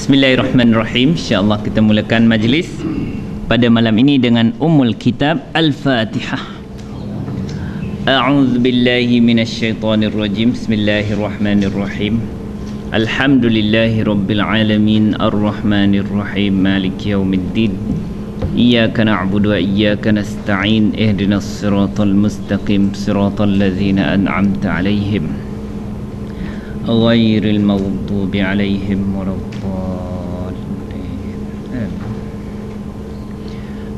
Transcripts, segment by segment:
Bismillahirrahmanirrahim. InsyaAllah kita mulakan majlis pada malam ini dengan Ummul Kitab Al-Fatihah. A'udzu billahi minasyaitonir rajim. Bismillahirrahmanirrahim. Alhamdulillahi rabbil alamin arrahmanir rahim maliki yaumiddin. Iyyaka na'budu wa iyyaka nasta'in. Ihdinas siratal mustaqim siratal ladzina an'amta 'alaihim ghairil maghdubi 'alaihim waladdallin.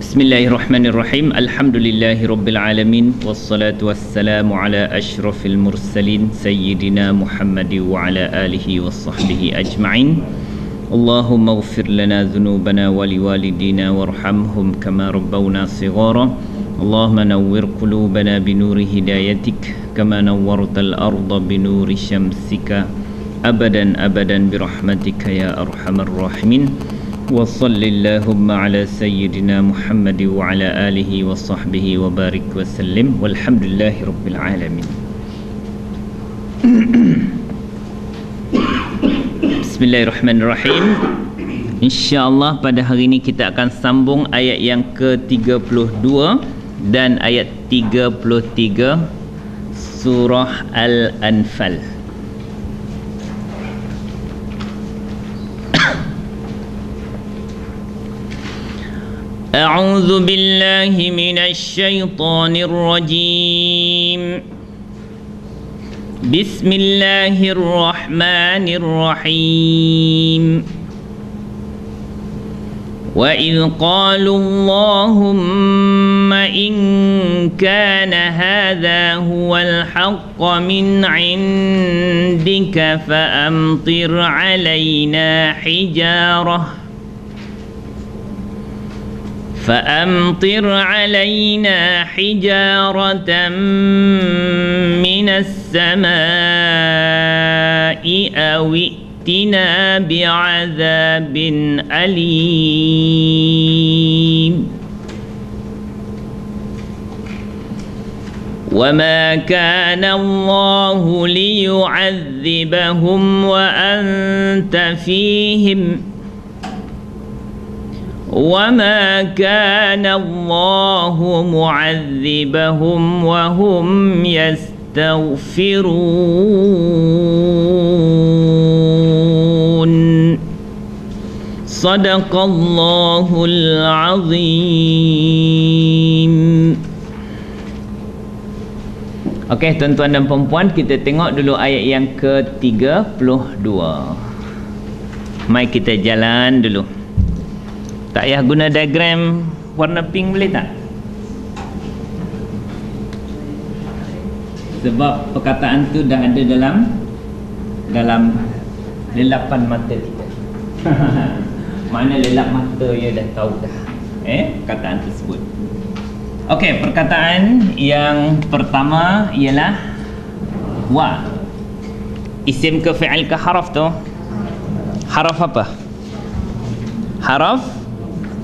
Bismillahirrahmanirrahim. Alhamdulillahi rabbil alamin wassalatu wassalamu ala asyrafil mursalin sayyidina Muhammad wa ala alihi washabbihi ajma'in. Allahumma ighfir lana dhunubana wa liwalidina warhamhum kama rabbawna shighara. Allahumma nawwir qulubana binuri hidayatik kama nawwartal arda binuri syamsika abadan abadan birahmatika ya arhamar rahimin. Wa sallallahumma ala sayyidina Muhammad wa ala alihi wa sahbihi wa barik wa sallim walhamdulillahi rabbil alamin. Bismillahirrahmanirrahim. InsyaAllah pada hari ini kita akan sambung ayat yang ke-32 dan ayat 33 surah Al-Anfal. A'udzu billahi minasy syaithanir rajim. Bismillahirrahmanirrahim. وَإِذْ قَالُوا اللَّهُمَّ إِنْ كَانَ هَذَا هُوَ الْحَقَّ مِنْ عِنْدِكَ فَأَمْطِرْ عَلَيْنَا حِجَارَةً مِنَ السَّمَاءِ أَوْ ائتنا بعذاب أليم وما كان الله ليعذبهم وأنت فيهم وما كان الله معذبهم وهم يستغفرون. Sadaqallahul azim. Okey, tuan-tuan dan puan-puan, kita tengok dulu ayat yang ke-32. Mari kita jalan dulu. Tak payah guna diagram warna pink, boleh tak? Sebab perkataan tu dah ada dalam lelapan mata kita. Mana lelap mata ya dah tahu dah perkataan tersebut. Okey, perkataan yang pertama ialah wa. Isim ke fi'il ke haraf tu? Haraf apa? Haraf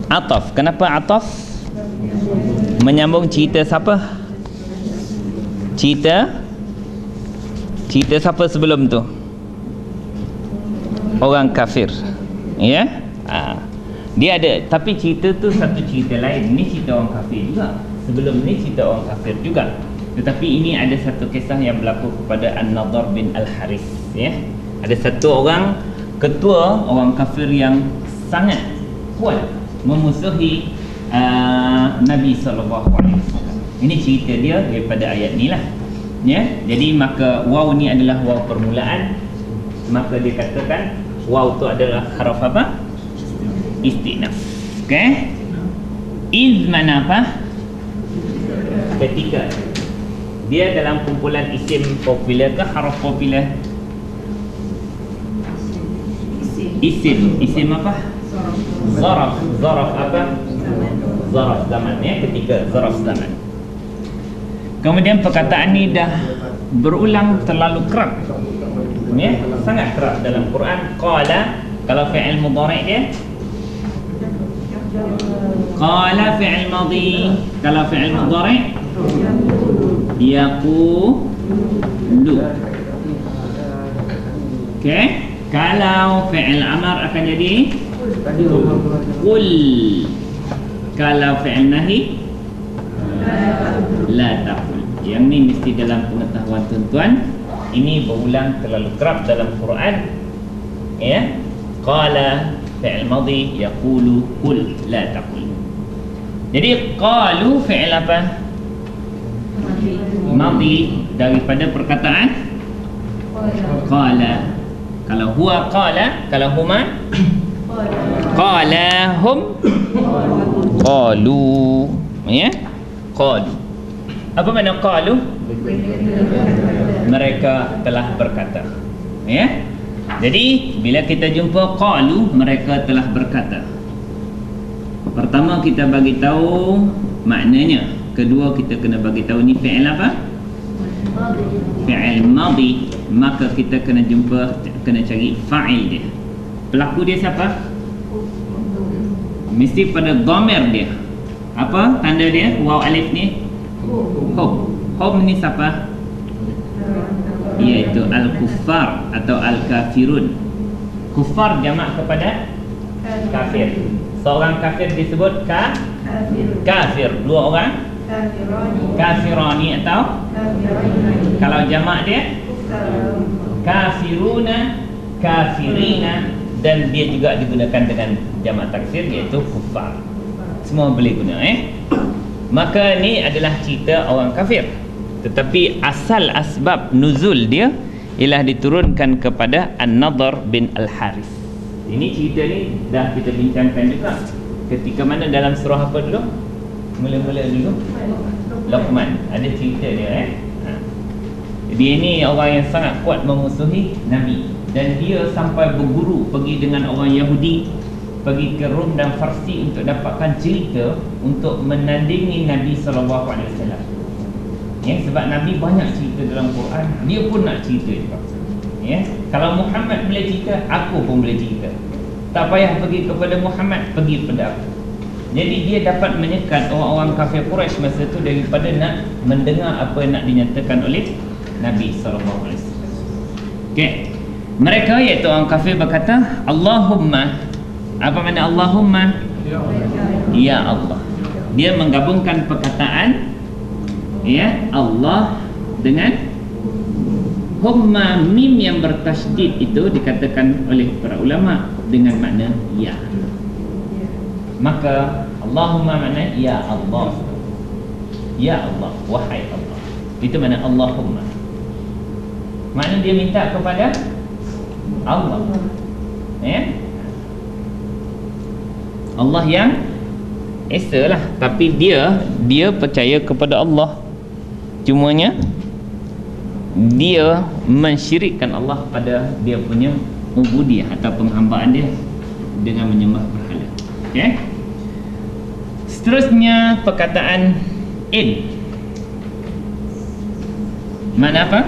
ataf. Kenapa ataf? Menyambung cerita siapa? Cerita siapa sebelum tu? Orang kafir. Ya? Dia ada, tapi cerita tu satu cerita lain. Ini cerita orang kafir juga. Sebelum ni cerita orang kafir juga. Tetapi ini ada satu kisah yang berlaku kepada An-Nadhr bin Al-Haris, ya. Ada satu orang ketua orang kafir yang sangat kuat memusuhi Nabi sallallahu alaihi wasallam. Ini cerita dia daripada ayat ni lah, ya. Jadi maka waw ni adalah waw permulaan. Maka dia katakan waw tu adalah haraf apa? Istinaf. Okey. Iz mana apa? Ketika. Dia dalam kumpulan isim popular ke haraf popular? Isim apa? Zaraf. Zaraf apa? Zaraf zaman, ya, ketika zaraf zaman. Kemudian perkataan ni dah berulang terlalu kerap, ya, sangat kerap dalam Quran. Qala, kalau fi'il mudhari' dia qala fi'il madhi, kalau fi'il mudhari' yaqulu. Okey, Kalau fi'il amar akan jadi qul. Kalau fi'il nahi la taqul. Yang ni mesti dalam pengetahuan tuan-tuan. Ini berulang terlalu kerap dalam Quran. Ya. Qala fi'il madhi, yaqulu qul la taqul. Jadi qalu fi'il apa? Madhi, daripada perkataan qala. Kalau huwa qala, kalau huma qala hum qalu. Ya? Qalu. Apa makna qalu? Mereka telah berkata. Ya? Jadi bila kita jumpa qalu, mereka telah berkata. Pertama kita bagi tahu maknanya. Kedua kita kena bagi tahu ni fi'il apa? Fi'il madhi. Maka kita kena cari fa'il dia. Pelaku dia siapa? Mesti pada dhamir dia. Apa tanda dia? Waw alif ni hum. Hum ni siapa? Iaitu al-kuffar atau al-kafirun. Kuffar jamak kepada kafir. Seorang kafir disebut kafir. Dua orang kafirani atau kalau jamak dia kafiruna, kafirina, dan dia juga digunakan dengan jamak taksir iaitu kuffar. Semua boleh guna Maka ni adalah cerita orang kafir. Tetapi asal asbab nuzul dia ialah diturunkan kepada An-Nadhr bin Al-Harith. Ini cerita ni dah kita bincangkan juga. Ketika mana dalam surah apa dulu? Mula-mula dulu Luqman. Ada cerita dia Dia ni orang yang sangat kuat memusuhi Nabi. Dan dia sampai berguru pergi dengan orang Yahudi, pergi ke Rom dan Farsi untuk dapatkan cerita untuk menandingi Nabi SAW. Sebab Nabi banyak cerita dalam Quran, dia pun nak cerita juga. Kalau Muhammad boleh cerita, aku pun boleh cerita. Tak payah pergi kepada Muhammad, pergi kepada aku. Jadi dia dapat menyekat orang-orang kafir Quraisy masa tu daripada nak mendengar apa yang nak dinyatakan oleh Nabi SAW. Okey. Mereka iaitu orang kafir berkata, Allahumma. Apa makna Allahumma? Ya Allah. Dia menggabungkan perkataan Allah dengan humma. Mim yang bertasydid itu dikatakan oleh para ulama dengan makna ya. Maka Allahumma makna ya Allah. Ya Allah, wahai Allah. Itu makna Allahumma. Makna dia minta kepada Allah. Allah yang Esa lah. Tapi dia percaya kepada Allah. Cumanya dia mensyirikkan Allah pada dia punya ubudiyah atau penghambaan dia dengan menyembah berhala. Seterusnya perkataan in. Mana apa?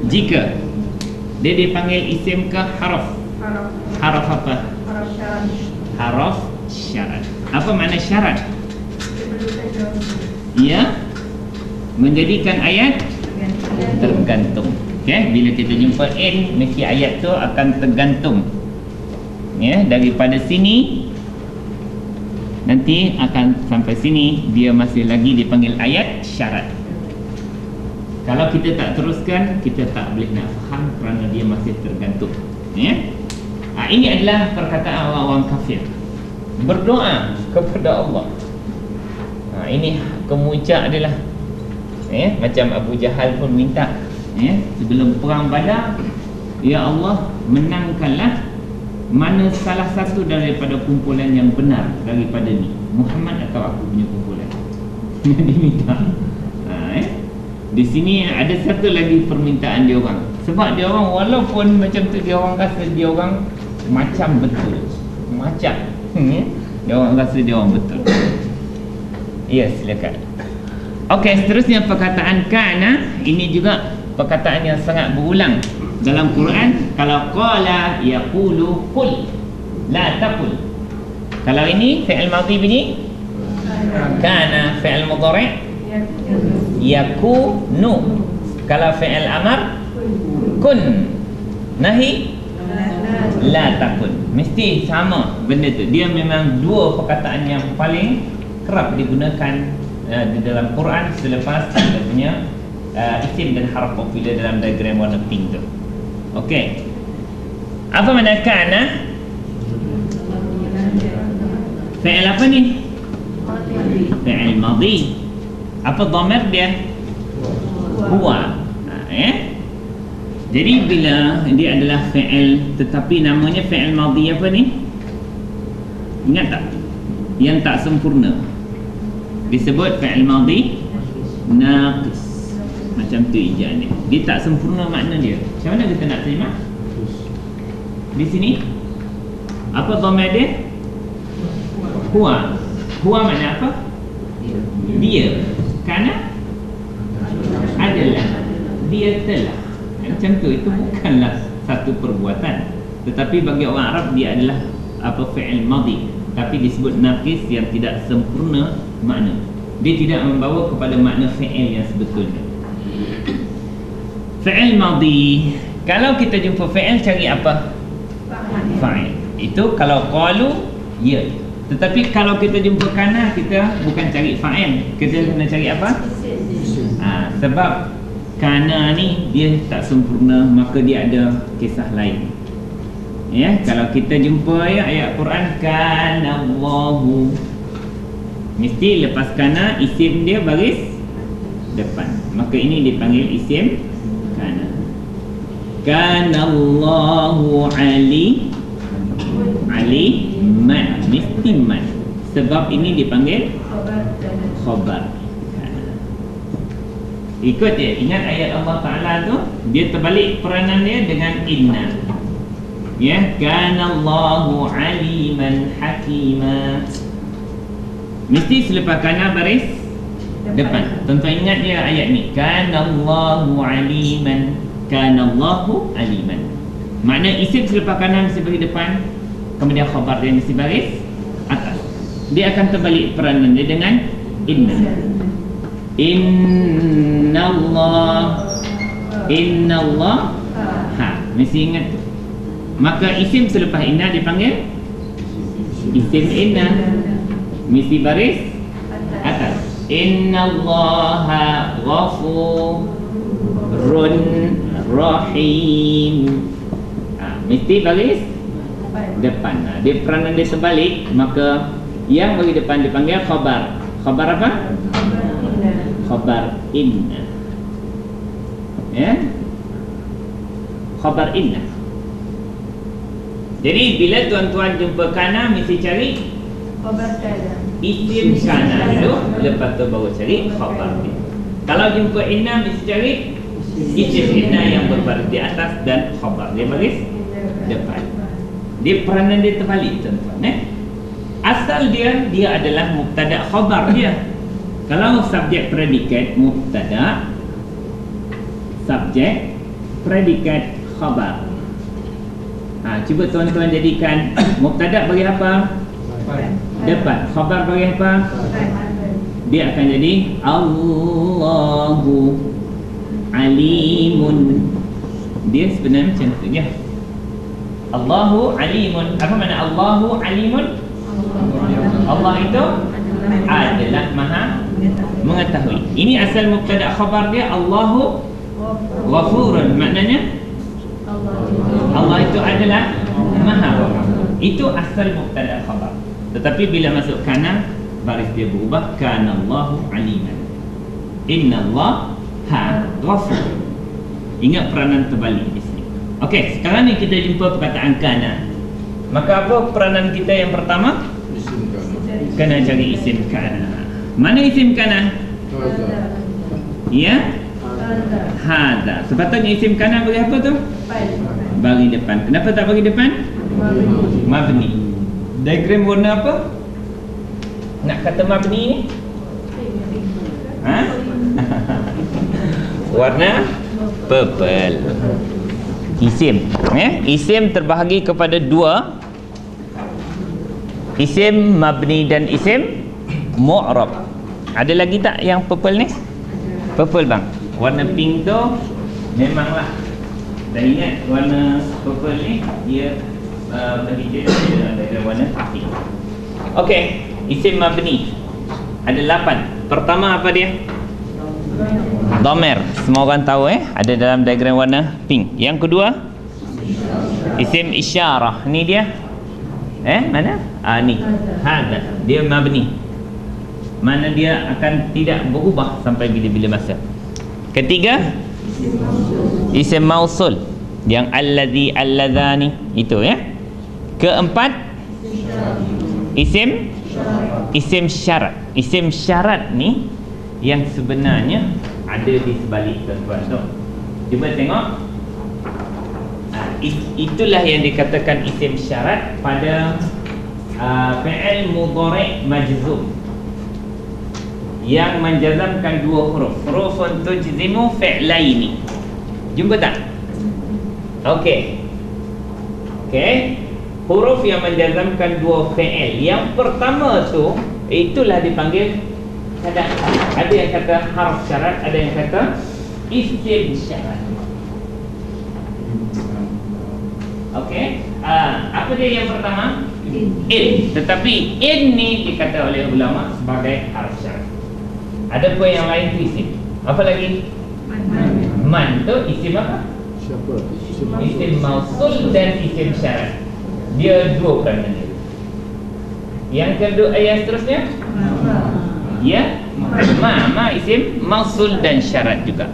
Jika. Dia dipanggil isim ke haraf? Haraf apa? Haraf syarat. Apa makna syarat? Ya, menjadikan ayat tergantung. Bila kita jumpa in, mesti ayat tu akan tergantung. Daripada sini nanti akan sampai sini, dia masih lagi dipanggil ayat syarat. Kalau kita tak teruskan, kita tak boleh nak faham kerana dia masih tergantung. Ini adalah perkataan orang-orang kafir berdoa kepada Allah. Ini kemuncak adalah macam Abu Jahal pun minta sebelum perang Badar, ya Allah, menangkanlah mana salah satu daripada kumpulan yang benar daripada ni, Muhammad atau aku punya kumpulan. Dia minta. Di sini ada satu lagi permintaan dia orang. Sebab dia orang walaupun macam tu, dia orang rasa dia orang macam betul. Macam dia orang rasa dia orang betul. Ya, silakan. Okey, seterusnya perkataan kana. Ini juga perkataan yang sangat berulang dalam Quran. Kalau qala yaqulu qul la taqul. Kalau ini fi'il madhi bunyi kana, fi'il mudhari' yakunu. Kalau fi'il amar kun, nahi La takun. Mesti sama benda tu. Dia memang dua perkataan yang paling kerap digunakan di dalam Quran selepas kita punya isim dan harf bila dalam diagram warna pink tu. Okey. Apa makna kana? Fi'il apa ni? Fi'il madhi. Apa dhamir dia? Huwa. Jadi bila dia adalah fi'il tetapi namanya fi'il madhi apa ni? Ingat tak? Yang tak sempurna disebut fi'il madhi naqis. Macam tu ijaz ni. Dia tak sempurna makna dia. Macam mana kita nak terima? Di sini apa dhamir dia? Huwa. Huwa makna apa? Dia. Kana adalah. Dia telah. Macam tu. Itu bukanlah satu perbuatan, tetapi bagi orang Arab dia adalah apa, fi'il madhi, tapi disebut naqis yang tidak sempurna makna. Dia tidak membawa kepada makna fi'il yang sebetulnya. Fi'il madhi, kalau kita jumpa fi'il cari apa? Fa'il. Itu kalau qalu, ya. Tetapi kalau kita jumpa kana, kita bukan cari fa'il, kita kena cari apa? Sebab kana ni dia tak sempurna, maka dia ada kisah lain. Ya, kalau kita jumpa ayat Quran kana Allahu, mesti lepas kana isim dia baris depan, maka ini dipanggil isim kana. Kana Allahu aliman, mesti man, sebab ini dipanggil khabar. Ikut dia, ingat ayat Allah Ta'ala tu, dia terbalik peranan dia dengan inna. Ya, kana Allahu aliman hakima, mesti selepas kana baris depan. Tuan-tuan ingat dia ayat ni, kana Allahu aliman, kana Allahu aliman. Makna isim selepas kana mesti baris depan, kemudian khabar dia mesti baris atas. Dia akan terbalik peranan dia dengan inna. Inna Allah mesti ingat tu. Maka isim selepas inna dipanggil isim inna, mesti baris atas. Inna Allaha ghafurun rahim, mesti baris depan. Dia peranan dia terbalik, maka yang bagi depan dipanggil khabar. Khabar apa? Khabar inna. Ya, khabar inna. Jadi bila tuan-tuan jumpa kana, mesti cari khabar kana, isim kana dulu, lepas tu baru cari khabar dia. Kalau jumpa inna, mesti cari isim inna yang berbaris di atas dan khabar dia baris depan. Dia peranan dia terbalik, tuan-tuan. Asal dia adalah mubtada khabar dia. Kalau subjek predikat mubtada, subjek predikat khabar. Cuba tuan-tuan jadikan mubtada bagi apa? Depan. Khabar bagi apa? Dia akan jadi Allahu alimun. Dia sebenarnya macam tu je. Allahu alimun. Apa makna Allahu alimun? Allah itu adalah maha mengetahui. Ini asal mubtada khabar dia. Allahu ghafurun, maknanya Allah itu adalah maha pengampun. Itu asal mubtada khabar. Tetapi bila masuk kana, baris dia berubah, kana Allahu aliman, inna Allaha ghafur. Ingat peranan terbalik di sini. Okey, sekarang ni kita jumpa perkataan kana. Maka apa peranan kita yang pertama? Kena cari isim kana. Mana isim kana? Ya? Hadza. Sepatutnya isim kana bagi apa tu? Bagi depan. Kenapa tak bagi depan? Mabni. Diagram warna apa? Nak kata mabni ni? Warna purple. Isim. Isim terbahagi kepada dua. Isim mabni dan isim mu'rab. Ada lagi tak yang purple ni? Purple bang. Warna pink tu memanglah. Dan ingat warna purple ni dia mendetail dalam diagram warna pink. Okey, isim mabni ada 8. Pertama apa dia? Dhamir. Semua orang tahu ada dalam diagram warna pink. Yang kedua isim isyarah. Ni dia mana? Ni hadha. Dia mabni. Mana dia akan tidak berubah sampai bila-bila masa. Ketiga isim mausul, yang allazi allazani itu Keempat isim syarat. Isim syarat ni yang sebenarnya ada di sebalik tuan-tuan tu. Cuba tengok. Itulah yang dikatakan isim syarat pada fi'il mudhari' majzum yang menjazamkan dua huruf. Hurufun tujzimu fi'laini. Jumpa tak? Okey. Huruf yang menjazamkan dua fi'il. Yang pertama tu itulah dipanggil syarat. Ada yang kata harf syarat, ada yang kata isim syarat. Okey. Apa dia yang pertama? In. Tetapi in ni dikata oleh ulama sebagai harf syarat. Ada pun yang lain tu isim. Apa lagi? Man tu isim apa? Isim mausul dan isim syarat. Dia dua kerana dia. Yang kedua, yang seterusnya ma isim mausul dan syarat juga.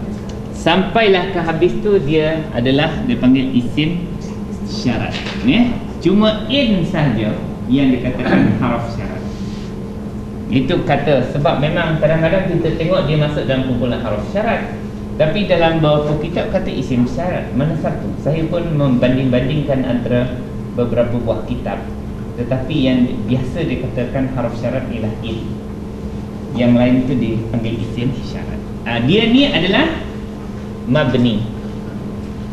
Sampailah ke habis tu dia adalah dipanggil isim syarat. Cuma in sahaja yang dikatakan haraf syarat. Itu kata, sebab memang kadang-kadang kita tengok dia masuk dalam kumpulan haraf syarat, tapi dalam beberapa kitab kata isim syarat. Mana satu? Saya pun membanding-bandingkan antara beberapa buah kitab, tetapi yang biasa dikatakan haraf syarat ialah in. Yang lain itu dipanggil isim syarat. Dia ni adalah mabni.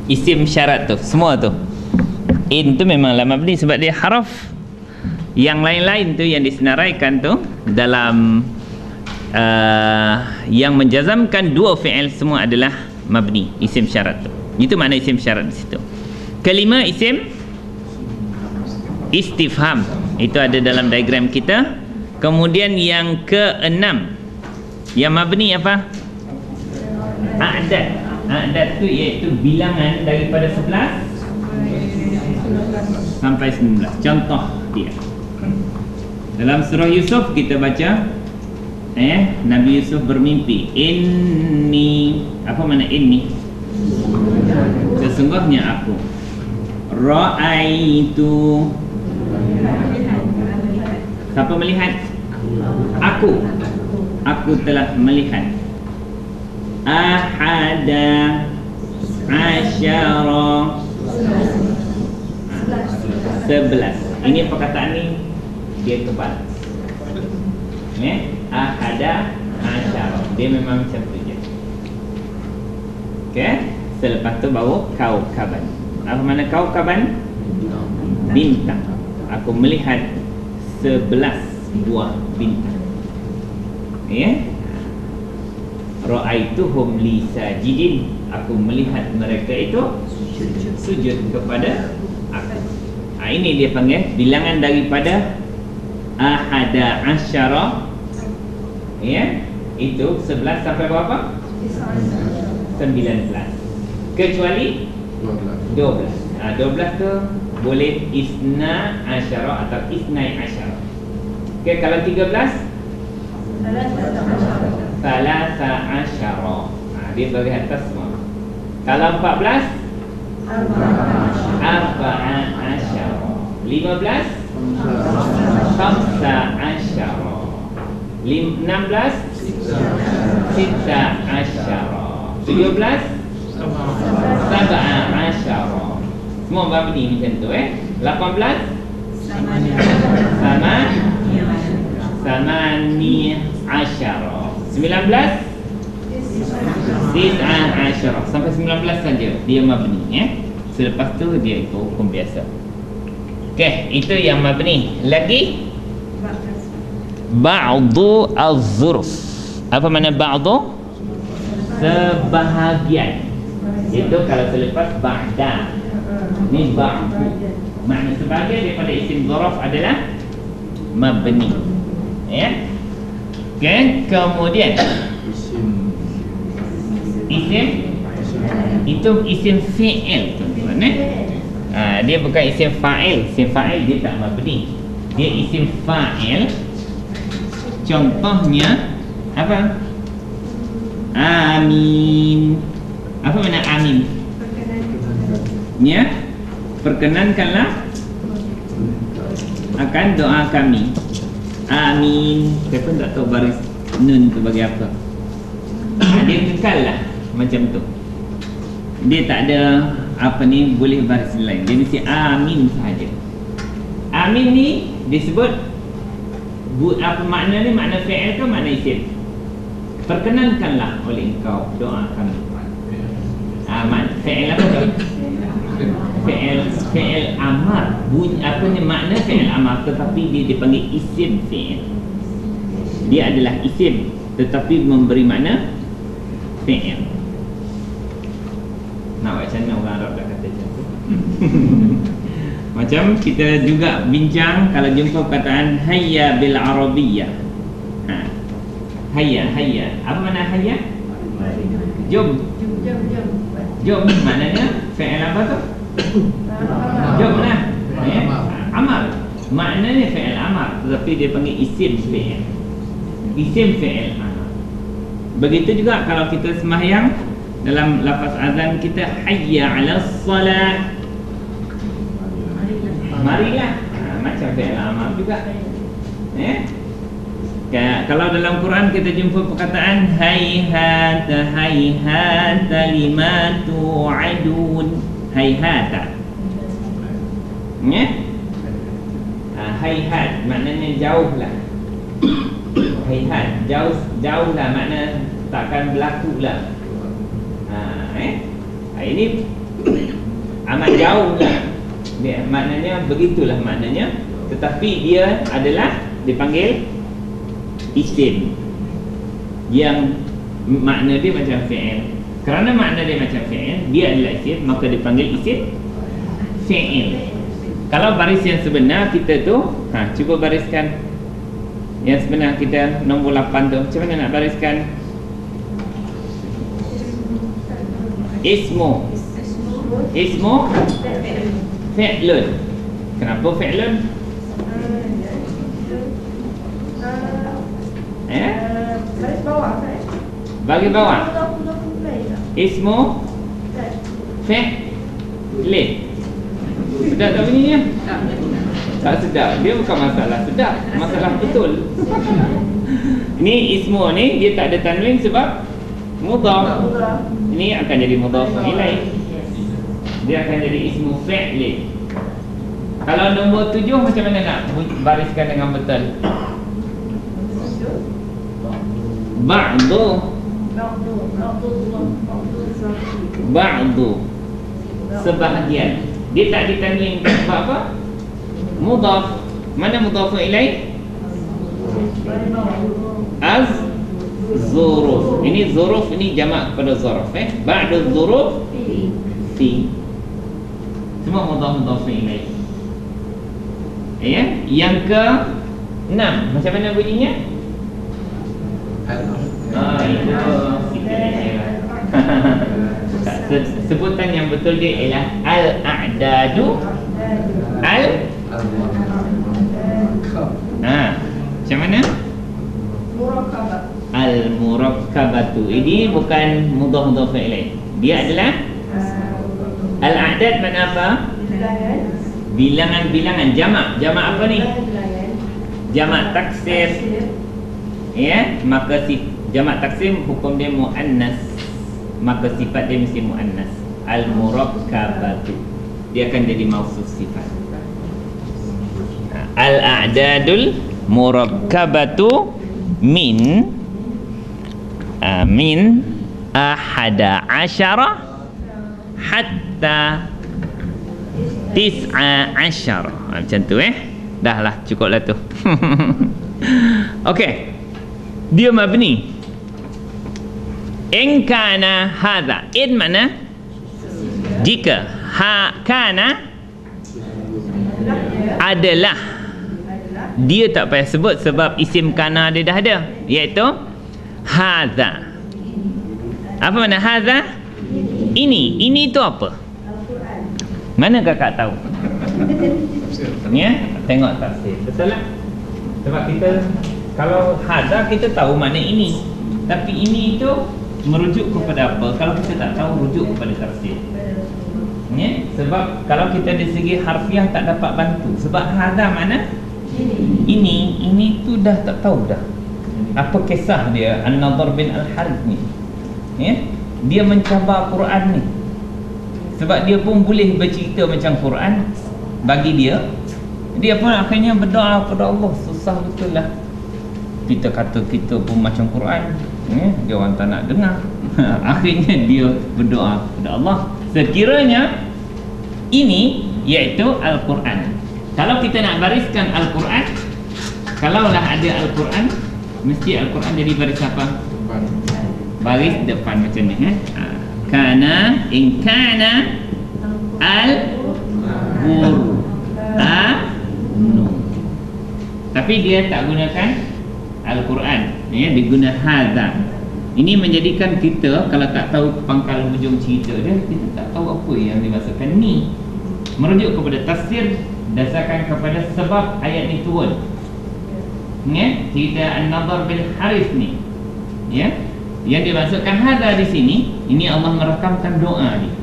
Isim syarat tu, semua tu. In tu memanglah mabni sebab dia haraf. Yang lain-lain tu yang disenaraikan tu dalam yang menjazamkan dua fi'il semua adalah mabni, isim syarat tu. Itu makna isim syarat di situ. Kelima isim istifham. Itu ada dalam diagram kita. Kemudian yang keenam, yang mabni apa? A'dad. A'dad tu iaitu bilangan daripada 11 sampai 19. Contoh dia dalam surah Yusuf kita baca Nabi Yusuf bermimpi. Inni, apa makna inni? Sesungguhnya aku. Ra'aitu. Siapa melihat? Aku. Aku telah melihat. Ahada asyara 11. Ini perkataan ni dia tebal. Ahada asyara. Dia memang macam tu je. Okey. Selepas tu baru kaukaban. Apa makna kaukaban? Bintang. Aku melihat 11 buah bintang. Ra'aituhum li sajidin. Aku melihat mereka itu sujud kepada aku. Ini dia panggil bilangan daripada ahada asyara. Itu 11 sampai berapa? 19. Kecuali 12. 12 tu boleh isna asyara atau isnai asyara. Okey, kalau 13 salasa asyara. Dia bagi atas semua. Kalau 14 arba'a asyara. 15 khamsa asyara. 16 sita asyara. 17 sab'a asyara. Semua mabni macam tu 18 samani asyara. 19 tis'a asyara. Sampai 19 saja dia mabni. Selepas tu dia ikut hukum biasa. Okey, itu yang mabni. Lagi ba'du az-zurf. Apa makna ba'du? Sebahagian. Itu kalau selepas ba'da. Ni ba'du. Makna sebahagian daripada isim zaraf adalah mabni. Ya. Okay. Kemudian isim itu isim fi'il tuan-tuan, dia bukan isim fa'il. Isim fa'il dia tak mabni. Dia isim fa'il. Contohnya apa? Amin. Apa makna amin? Ya, perkenankanlah akan doa kami. Amin. Saya pun tak tahu baris nun tu bagi apa. Dia kekal lah macam tu. Dia tak ada apa ni boleh baris lain. Dia mesti amin sahaja. Amin ni disebut apa makna ni? Makna fi'il ke makna isim? Perkenankanlah oleh engkau doa kami. Fi'il apa tu? Fi'il amar. Bunyi apa ni makna fi'il amar, tetapi dia dipanggil isim fi'il. Dia adalah isim tetapi memberi makna fi'il. Nak buat macam mana orang Arab dah kata macam tu? Macam kita juga bincang kalau jumpa perkataan hayya bil arabiyyah. Hayya. Apa makna hayya? Jom. Jom maknanya fi'il apa tu? Jom lah. Amar. Maknanya fi'il amar, tetapi dia panggil isim fi'il. Isim fi'il amar. Begitu juga kalau kita sembahyang, dalam lafaz azan kita hayya 'alas salah. Marilah. Macam fi'il amar juga. Kalau dalam Quran kita jumpa perkataan hayhata lima tu'adun. Hayhata. Hayhat maknanya jauhlah. Hayhat jauhlah, makna takkan berlaku lah. Ini amat jauh lah. Maknanya begitulah maknanya, tetapi dia adalah dipanggil isim yang makna dia macam fi'il. Kerana makna dia macam fi'il, dia adalah isim, maka dipanggil isim fi'il. Kalau baris yang sebenar kita tu, cuba bariskan yang sebenar kita nombor 8 tu. Macam mana nak bariskan? Ismu fi'lun. Kenapa fi'lun? Baris bawah kan? Bagi bawah. Ismu fi'lin. Sedap tak bunyinya? Tak sedap. Dia bukan masalah sedap, masalah betul. Ini ismu ni dia tak ada tanwin sebab mudhaf. Ini akan jadi mudhaf ilaih. Dia akan jadi ismu fi'lin. Kalau nombor 7 macam mana nak bariskan dengan betul? Ba'du sebahagian. Dia tak ditanwinkan sebab apa? Mudhaf. Mana mudhaf ilaih? Az-zuruf. Ini zuruf, ini jamak pada zaraf. Ba'du zuruf fi. Semua mudhaf ilaih. Yang ke-6 macam mana bunyinya? Sebutan yang betul dia ialah al-a'dadu macam mana? Al-murakkabatu. Ini bukan mudhaf ilaih. Dia adalah al-a'dad. Mana apa? Bilangan-bilangan. Jamak apa ni? Jamak taksir. Maka si jamak taksir hukum dia muannas, maka sifat dia mesti muannas. Al-murakkabatu, dia akan jadi mausuf sifat. Al-a'dadul murakkabatu min ahada asyara hatta tis'a asyara. Macam tu dah lah, cukup lah tu. Okey, dia mabni. In kana hadha, in mana jika, kana adalah. Dia tak payah sebut sebab isim kana dia dah ada, iaitu hadza. Apa makna hadza? Ini tu apa? Mana kakak tahu? Ya, tengok tafsir. Betul tak? Sebab kita kalau hadza kita tahu makna ini. Tapi ini itu merujuk kepada apa? Kalau kita tak tahu, rujuk kepada tafsir. Ya, sebab kalau kita dari segi harfiah tak dapat bantu. Sebab hadza mana? Ini tu dah tak tahu dah. Apa kisah dia An-Nadhr bin Al-Harith ni? Ya? Dia mencabar Quran ni. Sebab dia pun boleh bercerita macam Quran. Bagi dia pun akhirnya berdoa kepada Allah. Susah betul lah. Kita kata kita pun macam Quran, ya? Dia orang tak nak dengar. Akhirnya dia berdoa kepada Allah. Sekiranya ini iaitu Al-Quran. Kalau kita nak bariskan Al-Quran, kalaulah ada Al-Quran, mesti Al-Quran jadi baris apa? Baris depan macam ni, Kana, in kana al-Qur'anu. Tapi dia tak gunakan Al-Quran, ya, dia guna hadza. Ini menjadikan kita kalau tak tahu pangkal hujung cerita dia, kita tak tahu apa yang dimaksudkan ni. Merujuk kepada tafsir dasarkan kepada sebab ayat ni turun. Ya, cerita An-Nadhr bin Harith ni. Ya, yang dimaksudkan hadza di sini, ini Allah merakamkan doa dia.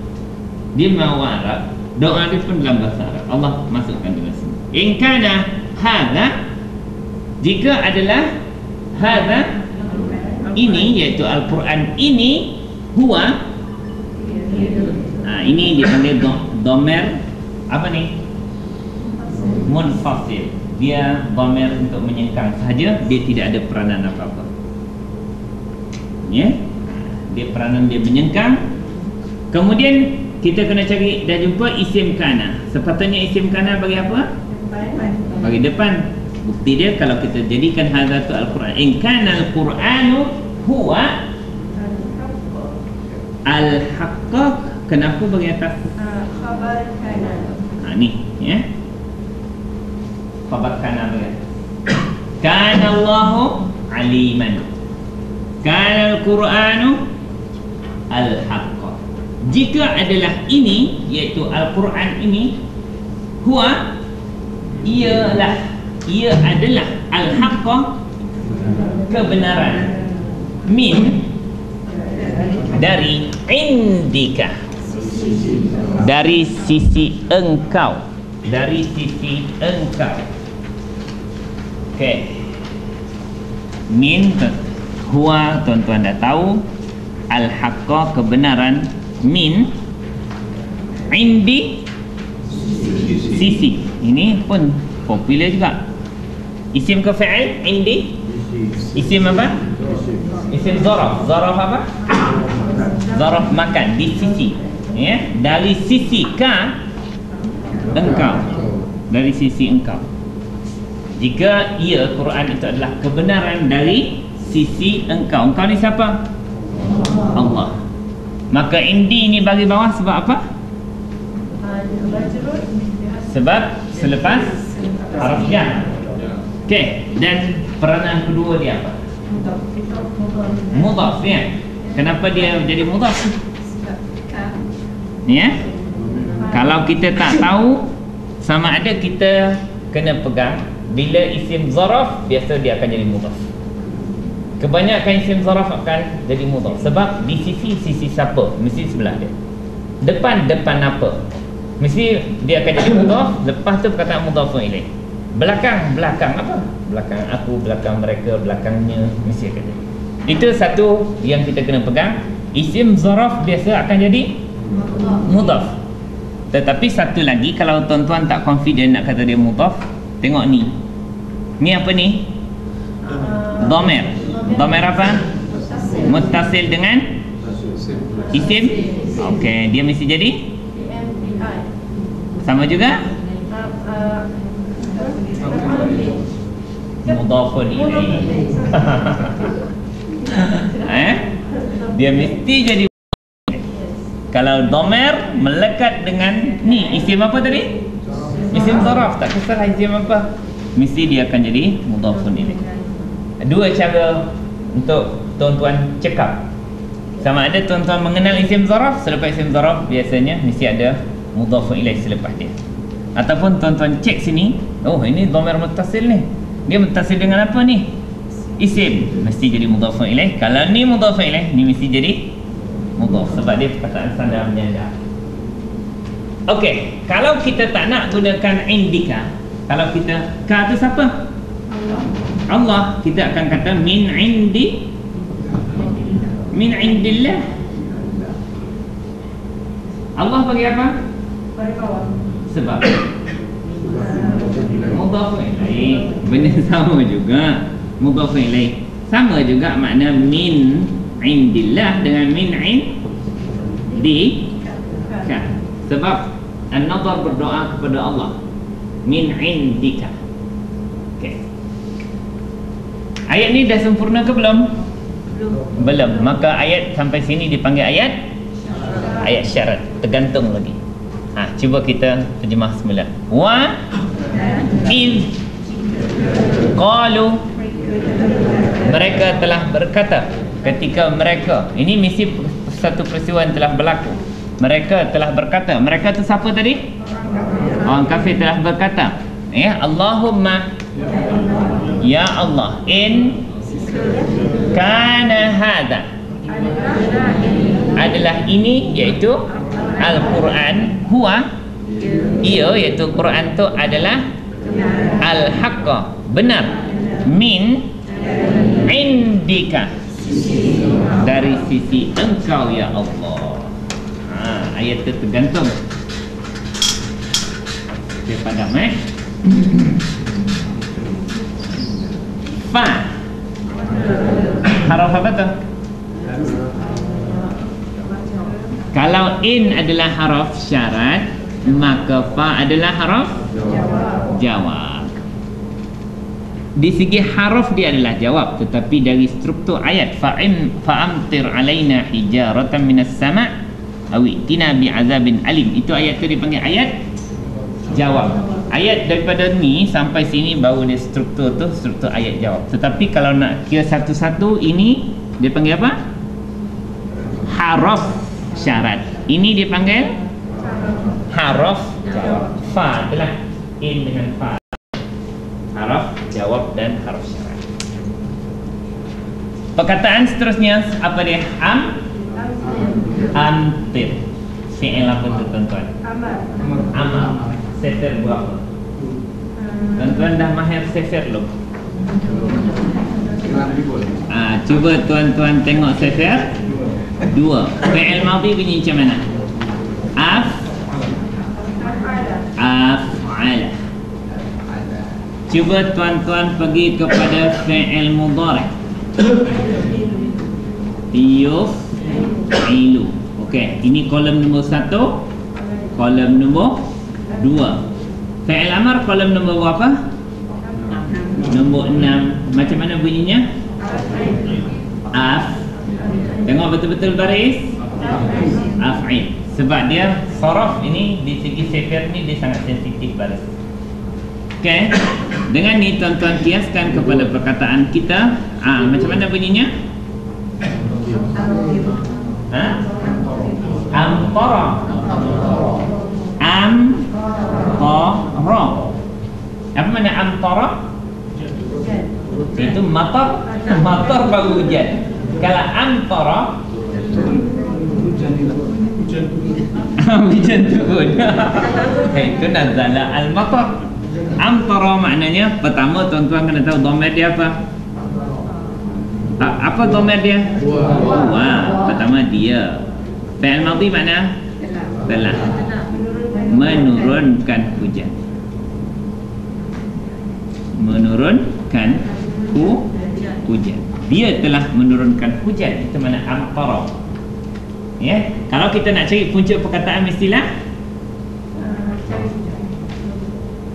Dia mahu Arab, doa dia pun dalam bahasa Arab. Allah masukkan dalam sini. In kana hadza, jika adalah hadza ini, iaitu Al-Quran ini, huwa, ini dipanggil domer apa ni? Munfasil. Dia domer untuk menyengkang sahaja, dia tidak ada peranan apa-apa. Ya, dia peranan dia menyengkang. Kemudian kita kena cari, dah jumpa isim kana. Sepatutnya isim kana bagi apa? Bagi depan. Bukti dia kalau kita jadikan hadza tu Al-Quran. In kana Al-Quranu huwa al-haqq. Kenapa bagi atas? Khabar kana. Ni, ya. Khabar kana bagi atas. Kana Allahu aliman. Kana Al-Quranu al-haqq. Jika adalah ini, iaitu Al-Quran ini, huwa, ialah, ia adalah al-haqq, kebenaran, min, dari, indika, dari sisi engkau, dari sisi engkau. Okey, min, huwa, tuan-tuan dah tahu, al-haqq, kebenaran, min, indi, sisi. Ini pun popular juga. Isim ke fi'il? Indi. Isim apa? Isim zaraf. Zaraf apa? Zaraf makan, di sisi, ya, dari sisi ka, engkau, dari sisi engkau. Jika ia, Quran itu adalah kebenaran dari sisi engkau. Engkau ni siapa? Allah. Maka indi ni bagi bawah sebab apa? Sebab selepas harf jar. Okey, dan peranan kedua dia apa? Mudhaf, ya. Kenapa dia jadi mudhaf? Ya. Kalau kita tak tahu, sama ada kita kena pegang bila isim zaraf, biasa dia akan jadi mudhaf. Kebanyakan isim zaraf akan jadi mudhaf sebab di sisi siapa? Mesti sebelah dia. Depan apa? Mesti dia akan jadi mudhaf. Lepas tu perkataan mudhafun ilaih. Belakang apa? Belakang aku, belakang mereka, belakangnya, mesti akan jadi. Itu satu yang kita kena pegang. Isim zaraf biasa akan jadi mudhaf. Tetapi satu lagi, kalau tuan-tuan tak confident nak kata dia mudhaf, tengok ni. Ni apa ni? Dhamir. Dhamir apa? Muttasil dengan isim. Okey, dia mesti jadi sama juga mudhafun ilaih. Dia mesti jadi. Kalau dhamir melekat dengan ni, isim apa tadi? Isim zaraf, tak kisahlah isim apa, mesti dia akan jadi mudhafun ilaih. Dua cara untuk tuan-tuan cekap. Sama ada tuan-tuan mengenal isim zaraf, selepas isim zaraf biasanya mesti ada mudhafun ilaih selepas dia. Ataupun tuan-tuan cek sini, oh ini dhamir muttasil ni. Dia muttasil dengan apa ni? Isim, mesti jadi mudhafun ilaih. Kalau ni mudhafun ilaih, ni mesti jadi mudhaf sebab dia perkataan sandar menyandar. Okey, kalau kita tak nak gunakan indika, kalau kita ka tu siapa? Allah, kita akan kata min indillah. Allah bagi apa? Bagi bawah. Sebab mudhaf ilaih, benda sama juga. Mudhaf ilaih sama juga makna min indillah dengan min indika. Sebab an-nadhar berdoa kepada Allah min indika. Okey. Ayat ni dah sempurna ke belum? Belum. Maka ayat sampai sini dipanggil ayat syarat, tergantung lagi. Cuba kita terjemah semula. Wa iz qalu, mereka telah berkata, ketika mereka, ini mesti satu peristiwa yang telah berlaku. Mereka telah berkata, mereka tu siapa tadi? Orang kafir telah berkata, ya Allahumma, ya Allah, in kana hada, adalah ini, iaitu Al-Quran, huwa, ia, iaitu Quran tu adalah al-haqqa, benar, min indika, dari sisi engkau ya Allah. Ayat itu tergantung. Dia padam fa, haraf apa tu? Kalau in adalah haraf syarat, maka fa adalah haraf jawab. Di segi haraf dia adalah jawab, tetapi dari struktur ayat fa'amtir alaina hijaratan minas sama' awitina bi'azabin alim, itu ayat tu dipanggil ayat jawab. Ayat daripada ni sampai sini baru dia struktur tu struktur ayat jawab. Tetapi kalau nak kira satu-satu, ini dia panggil apa? Haraf syarat. Ini dia panggil haraf jawab. Fa adalah in dengan fa, haraf jawab dan haraf syarat. Perkataan seterusnya apa dia? Amtir. Fi'il apa tu tuan-tuan? Amal. Sefer berapa? Tuan-tuan dah mahir sefer belum? Cuba tuan-tuan tengok sefer 2. Fi'il madhi bunyi macam mana? Af'ala. Cuba tuan-tuan pergi kepada fi'il mudhari'. Yuf'ilu. Okey, ini kolom nombor 1, kolom nombor 2. Fi'il amar kolom nombor berapa? Nombor 6. Macam mana bunyinya? Tengok betul-betul baris. Af'il. Sebab dia saraf ini di segi sefer ni dia sangat sensitif baris. Okey. Dengan ni tuan-tuan kiaskan kepada perkataan kita. Macam mana bunyinya? Amtara. Apa mana amtara? Itu matar. Matar baru hujan. Kalau amtara, hujan turun. Itu nazala al-matar. Amtara maknanya, pertama tuan-tuan kena tahu dhamir dia apa? Apa dhamir dia? Wa. Pertama dia. Fi'il madhi mana? Telah menurunkan hujan. Menurunkan hujan. Dia telah menurunkan hujan. Itu mana amtara. Ya, kalau kita nak cari punca perkataan mestilah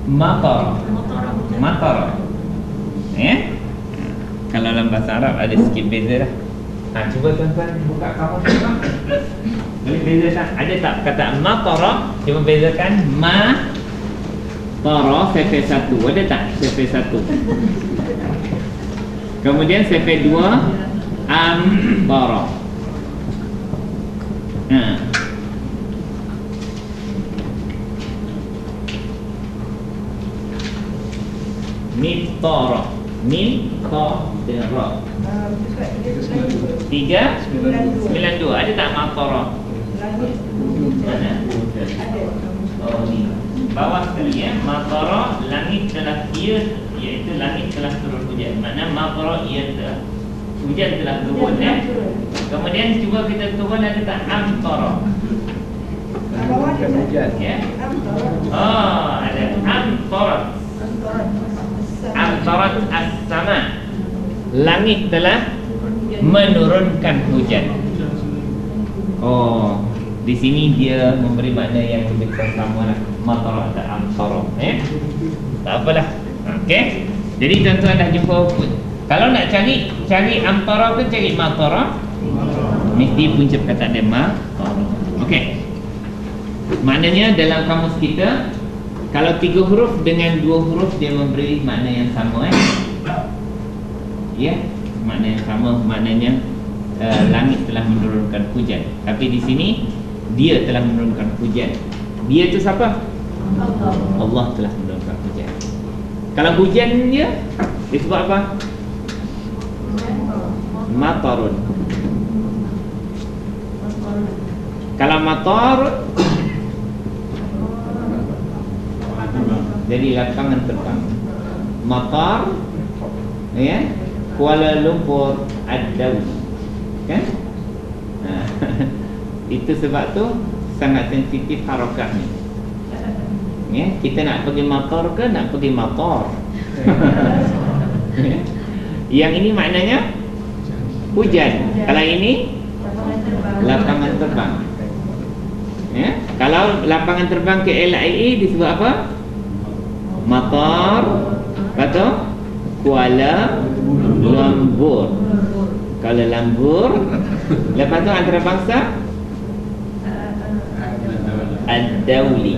matar. Ya. Kalau dalam bahasa Arab ada sikit beza dah. Cuba tuan-tuan buka kamus. Boleh beza tak? Ada tak perkataan matara? Cuba bezakan Tara sefer 1. Ada tak sefer 1? Kemudian sefer 2 amtara. Mimtara. Mimtara. 392. Ada tak matara? Mana? Oh ni. Bawah sekali ya. Matara, langit telah iaitu langit telah turun hujan. Mana matara iaitu hujan telah turun ya. Kemudian cuba kita turun ada tak amtara? Ya. Oh, ada amtarat. Amtarat as-sama. Langit telah menurunkan hujan. Oh, di sini dia memberi makna yang lebih sama lah. Matara atau amtara. Tak apalah. Okey. Jadi tuan-tuan dah jumpa. Kalau nak cari amtara ke cari matara? Mesti punca perkataan dia matara. Okey. Maknanya dalam kamus kita, kalau 3 huruf dengan 2 huruf dia memberi makna yang sama ya, makna yang sama. Maknanya langit telah menurunkan hujan. Tapi di sini dia telah menurunkan hujan. Dia tu siapa? Allah telah menurunkan hujan. Kalau hujan dia disebut apa? Matarun. Kalau matar jadi lapangan terbang. Matar ya, Kuala Lumpur Ad-Dawi. Kan? Itu sebab tu sangat sensitif harakat ni. Ya, kita nak pergi matar ke nak pergi matar? Yang ini maknanya hujan. Kalau ini lapangan terbang. Ya, kalau lapangan terbang ke LIA disebut apa? Matar atau Kuala Lumpur. Kuala Lumpur. Lepas tu antarabangsa Ad-Dawli.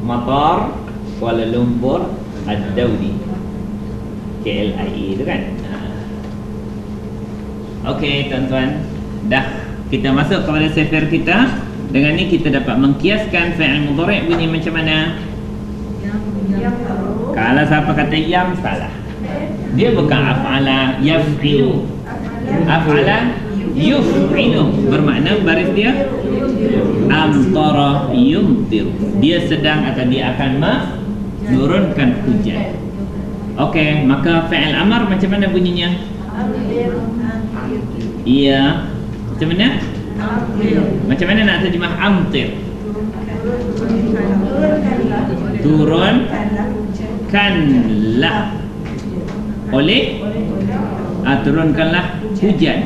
Matar Kuala Lumpur Ad-Dawli, KLIA itu kan. Okey tuan-tuan, dah kita masuk kepada sefer kita. Dengan ni kita dapat mengkiaskan fi'il mudhari' bunyi macam mana? Kalau siapa kata yam, salah. Dia bukan af'ala yaf'ilu. Af'ala yuf'ilu, bermakna baris dia amtara yumtir. Dia sedang atau dia akan menurunkan hujan. Okey, maka fi'il amar macam mana bunyinya? Iya. Macam mana? Macam mana nak terjemah amtir? Turunkanlah oleh turunkanlah hujan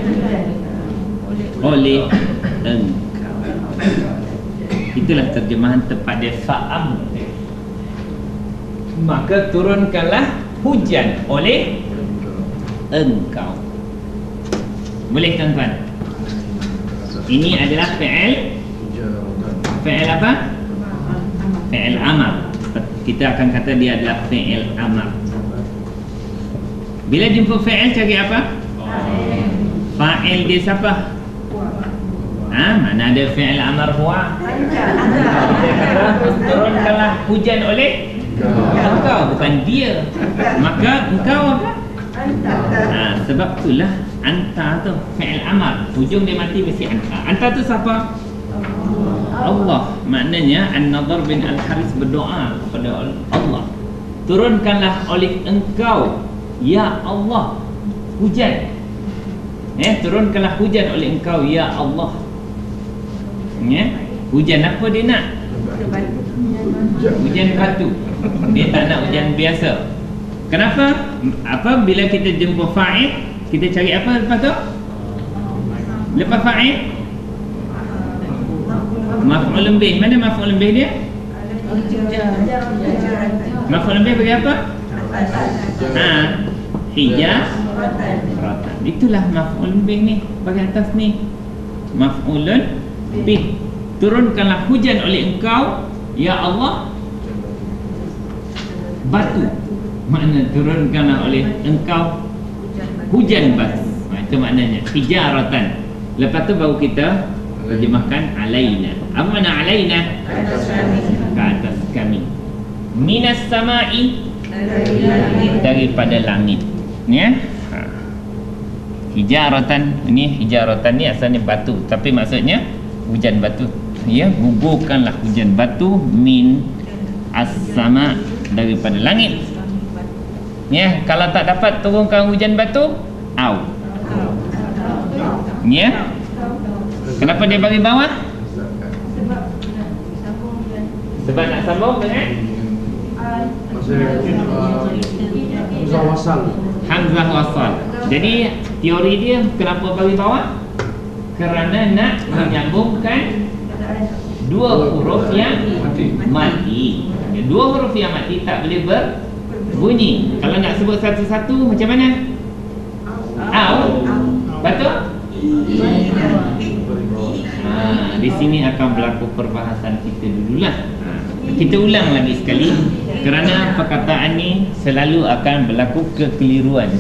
oleh engkau. Itulah terjemahan tepat dia, fa'amtir. Maka turunkanlah hujan oleh engkau. Boleh tuan-tuan? Ini adalah fi'il apa? Fi'il amar. Kita akan kata dia adalah fi'il amar. Bila jumpa fi'il cari apa? Fa'il dia siapa? Mana ada fi'il amar huwa? Dia kata turunkanlah hujan oleh engkau, bukan dia. Maka engkau apa? Sebab itulah anta tu fi'il amar, hujung dia mati mesti anta. Anta tu siapa? Allah. Maknanya An-Nadhr bin Al-Haris berdoa kepada Allah, turunkanlah oleh engkau ya Allah hujan. Turunkanlah hujan oleh engkau ya Allah. Hujan apa dia nak? Hujan batu. Dia tak nak hujan biasa. Kenapa? Apa bila kita jumpa fa'il, kita cari apa lepas tu? Lepas fa'il maf'ul bih. Mana maf'ul bih dia? Maf'ul bih bagi apa? Hijaz ratan. Itulah maf'ul bih ni, bagi atas ni maf'ulun bih. Turunkanlah hujan oleh engkau ya Allah batu. Makna turunkanlah oleh engkau hujan batu. Itu maknanya hijaratan. Lepas tu baru kita terjemahkan alaina. Apa makna alaina? Ke atas kami. Minas samai, daripada langit. Ya. Hijaratan, ini hijaratan ni asalnya batu, tapi maksudnya hujan batu. Ya, gugurkanlah hujan batu min as-sama, daripada langit. Ya, kalau tak dapat turunkan hujan batu, au. Ya. Kenapa dia bagi bawah? Sebab nak sambung dengan Hamzah wasal. Hamzah wasal. Jadi teori dia kenapa bagi bawah? Kerana nak menyambungkan dua huruf yang mati. Dua huruf yang mati tak boleh berbunyi. Kalau nak sebut satu-satu macam mana? Au. Betul? Di sini akan berlaku perbahasan kita dululah. Kita ulang lagi sekali, kerana perkataan ni selalu akan berlaku kekeliruan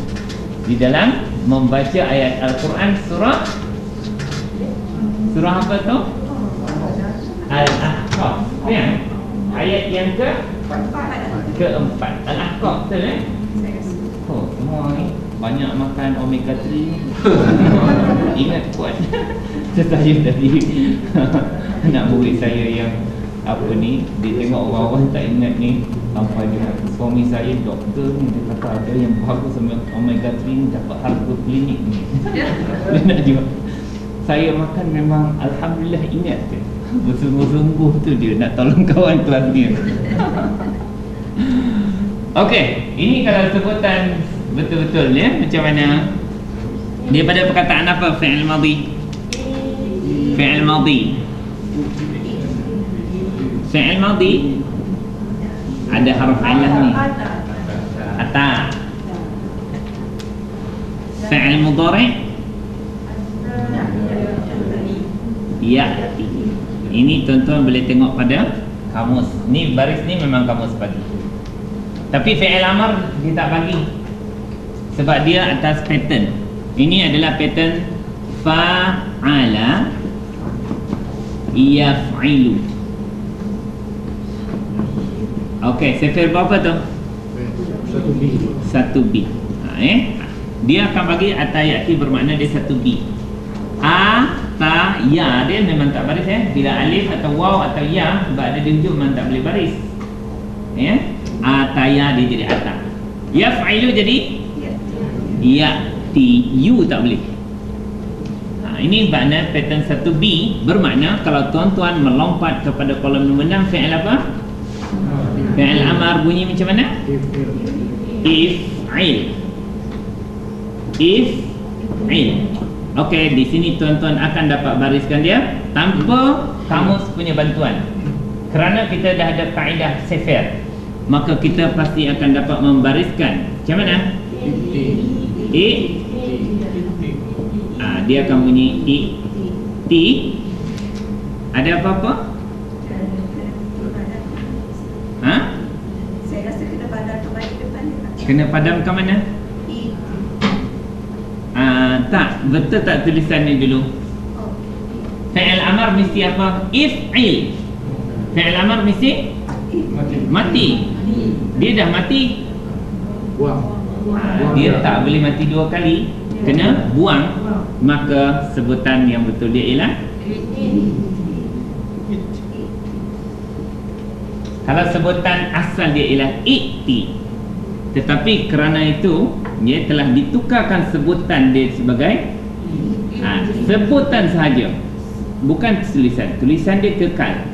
di dalam membaca ayat Al-Quran. Surah apa tu? Al-Ahqaf. Ya? Ayat yang keempat. Al-Ahqaf, betul eh? Oh, semua ni banyak makan omega 3. Ingat kuat. Saya tadi anak murid saya yang apa ni, dia tengok orang-orang tak ingat ni, sampai dia suami saya doktor ni, dia kata ada yang bagus sama omega 3 ni dapat harga klinik ni. Dia nak jual. Saya makan memang alhamdulillah ingat ke, bersungguh-sungguh tu dia nak tolong kawan kelas dia. Okey, ini kalau sebutan betul-betul ya, macam mana daripada perkataan apa? Fi'il madhi. Fi'il madhi. Fi'il madhi ada haruf ilah ni, ata. Fi'il mudhari ya'ti. Ini tuan-tuan boleh tengok pada kamus. Ni baris ni memang kamus bagi. Tapi fi'il amar dia tak bagi, sebab dia atas pattern. Ini adalah pattern fa'ala yaf'ilu. Okey, sifir berapa tu? 1B. 1B. Dia akan bagi atayati, bermakna dia 1B. A, ta, ya dia memang tak baris ya. Bila alif atau waw atau ya sebab ada di hujung memang tak boleh baris. Ya. Ataya dia jadi ata. Yaf'ilu jadi ya'ti, yu tak boleh. Ini makna pattern 1B, bermakna kalau tuan-tuan melompat kepada kolom nombor 6, fi'il apa? Fi'il amar bunyi macam mana? If'il. If'il. Okey, di sini tuan-tuan akan dapat bariskan dia tanpa kamus punya bantuan. Kerana kita dah ada kaedah sifir, maka kita pasti akan dapat membariskan. Macam mana? Dia akan bunyi ti. Ada apa-apa? Ha? Saya rasa kena padam ke balik depan ni, Pak. Kena padam ke mana? Tak, betul tak tulisan ni dulu? Fi'il amar mesti apa? If'il. Fi'il amar mesti mati. Dia dah mati. Buang. Dia tak boleh mati dua kali, kena buang. Maka sebutan yang betul dia ialah, kalau sebutan asal dia ialah i'ti, tetapi kerana itu dia telah ditukarkan sebutan dia sebagai sebutan sahaja, bukan tulisan. Tulisan dia kekal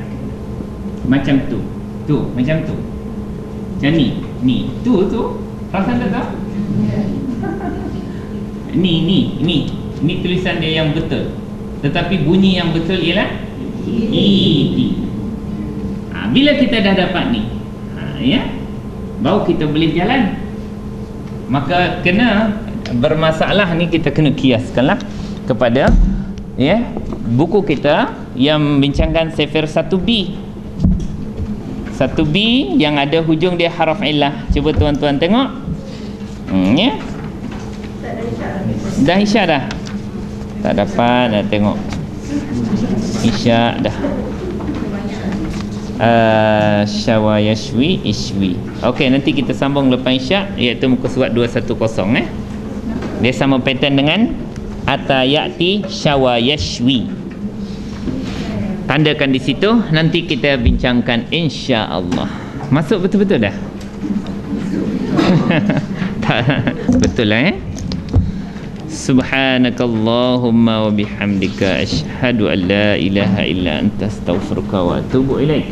macam tu. Tu macam tu. Macam ni. Tu perasan tak tahu? Ni tulisan dia yang betul. Tetapi bunyi yang betul ialah i'ti. Bila kita dah dapat ni, ya, baru kita boleh jalan. Maka kena bermasalah ni kita kena kiaskanlah kepada buku kita yang membincangkan sifir 1B. Satu B yang ada hujung dia haraf illah. Cuba tuan-tuan tengok. Ya. Dah isyak dah. Tak dapat dah tengok. Isyak dah. Syawa yashwi ishwi. Okey, nanti kita sambung lepas isyak, iaitu muka surat 210 Dia sama pattern dengan atayati syawa yashwi. Tandakan di situ, nanti kita bincangkan insya-Allah. Masuk betul-betul dah? Betul lah Subhanakallahumma wa bihamdika asyhadu an la ilaha illa anta astaghfiruka wa atubu ilaik.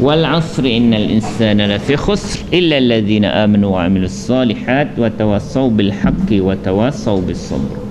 Wal 'asri innal insana lafi khusr illa alladhina amanu wa 'amilus solihat wa tawassaw bil haqqi wa tawassaw bis sabr.